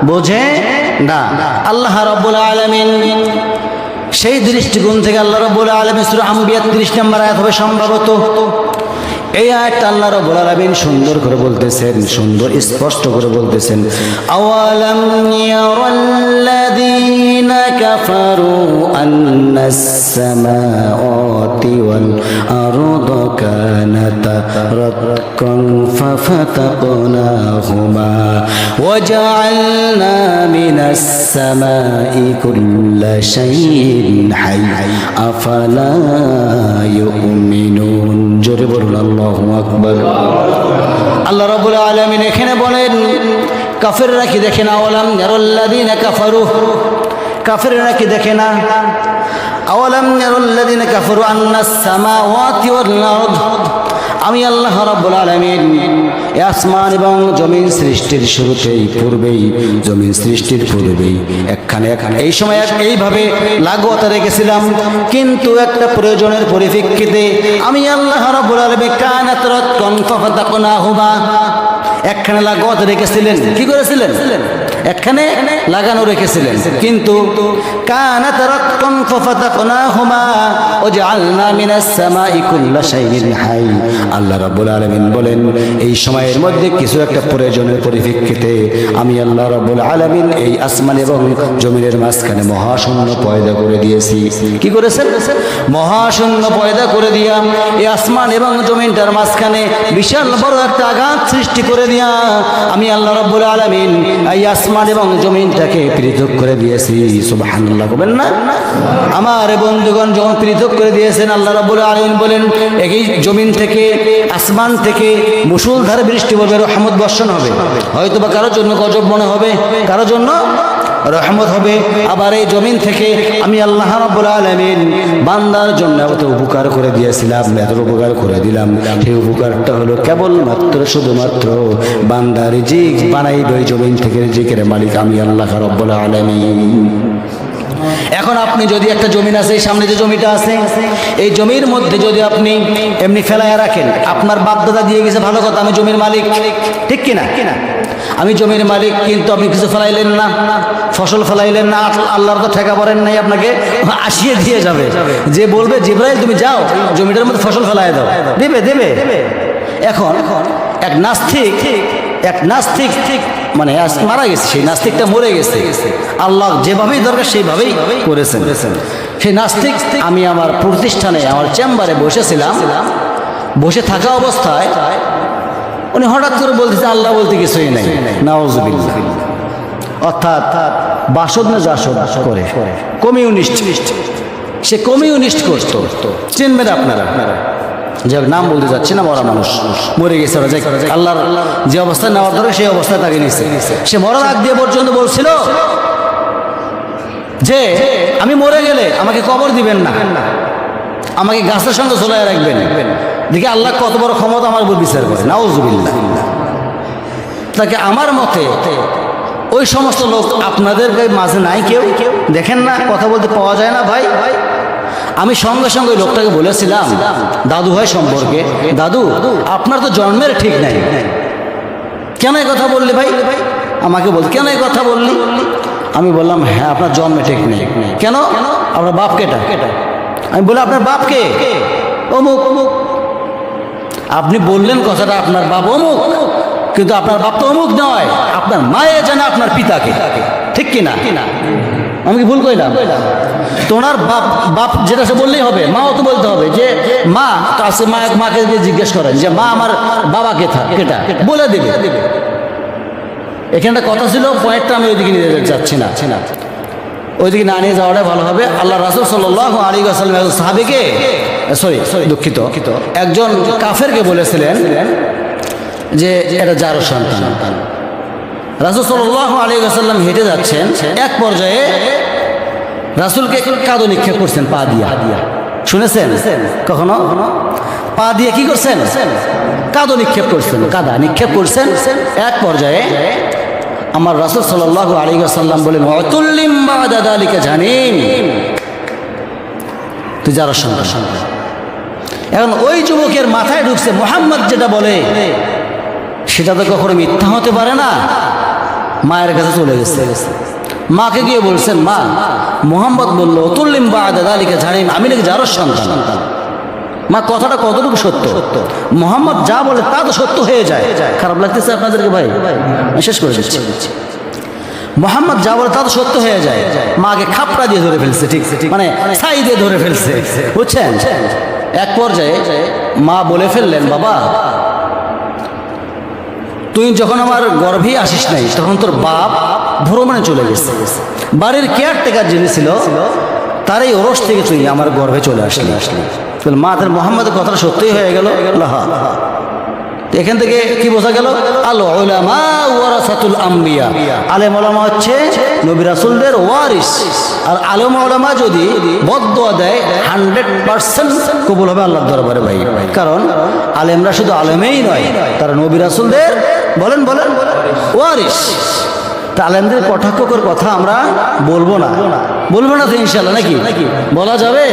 বোঝে না। আল্লাহ রাব্বুল আলামিন সেই দৃষ্টিকোণ থেকে আল্লাহ রাব্বুল আলামিন সূরা আম্বিয়া 30 নম্বর আয়াত হবে সম্ভবত। এই আয়াতটা আল্লাহ রাব্বুল আলামিন সুন্দর করে বলতেছেন, সুন্দর স্পষ্ট করে বলতেছেন, আওয়ালাম ইয়ারাল্লাযীনা কাফারু আন্নাস সামাওয়াতি ওয়াল আরদা কানাতা রাতকান ফাফাতাকনাহুমা ওয়া জাআলনা মিনাস সামাই কুল্লা শাইইন হাই আফালা ইউমিনুন। জোরে বলুন আল্লাহু আকবার। আল্লাহ রাব্বুল আলামিন এখানে বলেন কাফেররা কি দেখে না? আওয়ালাম ইয়ারাল্লাযীনা কাফারু, কাফেররা কি দেখে না? আওয়ালাম ইয়ারাল্লাযীনা কাফারু আন্নাস সামাওয়াতি ওয়াল আরদ, আমি আল্লাহ রাব্বুল আলামিন আসমান এবং জমিন সৃষ্টির শুরুতেই পূর্বেই, জমিন সৃষ্টির পূর্বেই একখানে এই সময় এইভাবে লাগোয়াতে রেখেছিলাম, কিন্তু একটা প্রয়োজনের পরিপ্রেক্ষিতে আমি আল্লাহ রাব্বুল আলামিন কানাত রাতকান ফাফাতাকনাহুমা একখানে লাগোয়াতে রেখেছিলেন। কি করেছিলেন? একখানে লাগানো রেখেছিলেন, কিন্তু কানাত রাতকান ফাফাতাকনাহুমা ওয়া জাআলনা মিনাস সামাই কুল্লা শাইইন হাই। আল্লাহ রাব্বুল আলামিন বলেন এই সময়ের মধ্যে কিছু একটা প্রয়োজনের পরিপ্রেক্ষিতে আমি আল্লাহ রাব্বুল আলামিন এই আসমান এবং জমিনের মাঝখানে মহাশূন্য পয়দা করে দিয়েছি। কি করেছেন? মহাশূন্য পয়দা করে দিয়া এই আসমান এবং জমিনটার মাঝখানে বিশাল বড় একটা আঘাত সৃষ্টি করে দিয়া আমি আল্লাহ রাব্বুল আলামিন এই আসমান এবং জমিনটাকে পৃথক করে দিয়েছি। সুবহানাল্লাহ বলেন না? আমার বন্ধুগণ, যখন পৃথক করে দিয়েছেন আল্লাহ রাব্বুল আলামিন বলেন এই জমিন থেকে, আসমান থেকে মুষলধারে বৃষ্টি হবে, রহমত বর্ষণ হবে। হয়তো বা কারোর জন্য গজব মনে হবে, কারোর জন্য রহমত হবে। আবার এই জমিন থেকে আমি আল্লাহ রাব্বুল আলামিন বান্দার জন্য এত উপকার করে দিয়েছিলাম, এত উপকার করে দিলাম। সেই উপকারটা হলো কেবলমাত্র শুধুমাত্র বান্দার রিজিক বানাইবে ওই জমিন থেকে, রিজিকের মালিক আমি আল্লাহ রাব্বুল আলামিন। এখন আপনি যদি একটা জমিন আছে, এই সামনে যে জমিটা আছে, এই জমির মধ্যে যদি আপনি এমনি ফেলায় রাখেন, আপনার বাপদাদা দিয়ে গেছে ভালো কথা, আমি জমির মালিক, ঠিক কিনা? আমি জমির মালিক, কিন্তু আপনি কিছু ফেলাইলেন না, ফসল ফেলাইলেন না, আল্লাহর তো ঠেকা পড়েন নাই, আপনাকে আসিয়ে দিয়ে যাবে। যে বলবে জিবরাইল তুমি যাও জমিটার মধ্যে ফসল ফেলাই দাও, দেবে দেবে। এখন এক নাস্তিক মানে মারা গেছে, সেই নাস্তিকটা মরে গেছে, আল্লাহ যেভাবেই দরকার সেইভাবেই করেছেন। সেই নাস্তিক আমি আমার প্রতিষ্ঠানে, আমার চেম্বারে বসেছিলাম, বসে থাকা অবস্থায় উনি হঠাৎ করে বলতেছে আল্লাহ বলতে কিছুই নাই, নাউযুবিল্লাহ। অর্থাৎ বাসদ না জাসদ করে, কমিউনিস্ট, সে কমিউনিস্ট করতো। চিনবেন আপনারা, যে নাম বলতে যাচ্ছি না, মরা মানুষ মরে গেছে, আল্লাহর যে অবস্থায় নেওয়ার দরকার সেই অবস্থায় তাকে নিয়েছে। সে মরার আগ দিয়ে পর্যন্ত বলছিল যে আমি মরে গেলে আমাকে কবর দিবেন না, আমাকে গাছের সঙ্গে ঝোলায় রাখবেন। দেখি আল্লাহ কত বড় ক্ষমতা আমার উপর বিচার করে, নাউযুবিল্লাহ। তাকে আমার মতে ওই সমস্ত লোক আপনাদের মাঝে নাই কেউ? দেখেন না, কথা বলতে পাওয়া যায় না ভাই। আমি সঙ্গে সঙ্গে ওই লোকটাকে বলেছিলাম দাদু ভাই সম্পর্কে, দাদু আপনার তো জন্মের ঠিক নাই, কেন এই কথা বললি ভাই? আমাকে বল কেন এই কথা বললি? আমি বললাম হ্যাঁ আপনার জন্মে ঠিক নেই। কেন? আপনার বাপ কেটা? আমি বলি আপনার বাপ কে? অমুক। আপনি বললেন কথাটা আপনার বাপ অমুক, কিন্তু আপনার বাপ তো অমুক নয়, আপনার মায়ে জানে আপনার পিতাকে, ঠিক কিনা? আমি কি ভুল কইলাম? তোমার বাপ যেটা সে বললেই হবে, মাও তো বলতে হবে যে মা কাছে, মাকে জিজ্ঞেস করেন যে মা আমার বাবা কেটা, বলে দেবে। এখানটা কথা ছিল, পয়েন্টটা আমি ওইদিকে নিয়ে যাচ্ছি না, ওইদিকে না নিয়ে যাওয়াটা ভালো হবে। আল্লাহ রাসূল সাল্লাল্লাহু আলাইহি ওয়াসাল্লাম একজন সাহাবীকে, দুঃখিত, একজন কাফেরকে বলেছিলেন যে এটা যার সন্তান। রাসূল সাল্লাল্লাহু আলাইহি ওয়াসাল্লাম হেঁটে যাচ্ছেন, এক পর্যায়ে রাসূলকে কাদো নিক্ষেপ করছেন পা দিয়া। শুনেছেন কখনো? পা দিয়ে কি করছেন? কাদো নিক্ষেপ করছেন, কাদা নিক্ষেপ করছেন। এক পর্যায়ে আমার রাসূল সাল্লাল্লাহু আলাইহি ওয়াসাল্লাম বলেন ওয়াতুল্লিম বাদা যালিকা জানিম, তুই যার সন্তান। এখন ওই যুবকের মাথায় ঢুকছে মুহাম্মদ যেটা বলে সেটা তো কখনো মিথ্যা হতে পারে না, মায়ের কাছে চলে গেছে। মাকে গিয়ে বলছেন, মা মোহাম্মদ বলল অতুল্লিম বা আদালিকে জানিম, আমি নাকি যারও সন্তান। মা কথাটা কতটুকু সত্য? মোহাম্মদ যা বলে তা তো সত্য হয়ে যায়। খারাপ লাগতেছে আপনাদেরকে ভাই? শেষ করে দিচ্ছি। মোহাম্মদ যা বলে তা তো সত্য হয়ে যায়। মাকে খাপড়া দিয়ে ধরে ফেলছে, ঠিক মানে ছাই দিয়ে ধরে ফেলছে, বুঝছেন? এক পর্যায়ে মা বলে ফেললেন, বাবা তুই যখন আমার গর্ভে আসিস নাই তখন তোর বাপ ভ্রমণে চলে গেছে, বাড়ির কেয়ারটেকার যিনি ছিল তার এই ওরস থেকে তুই আমার গর্ভে চলে আসলি। মা তার মোহাম্মদের কথাটা সত্যই হয়ে গেল। এখান থেকে কি বোঝা গেল? আল উলামা ওয়ারাসাতুল আম্বিয়া, আলেম ওলামা হচ্ছে নবী রাসূলদের ওয়ারিস। আর আলেম ওলামা যদি বদদুয়া দেয় 100% কবুল হবে আল্লাহর দরবারে ভাই। কারণ আলেমরা শুধু আলেমেই নয়, তারা নবী রাসূলদের বলেন ওয়ারিস। তা আলেমদের কটাক্ষ করে কথা আমরা বলবো না তো ইনশাআল্লাহ, নাকি বলা যাবে?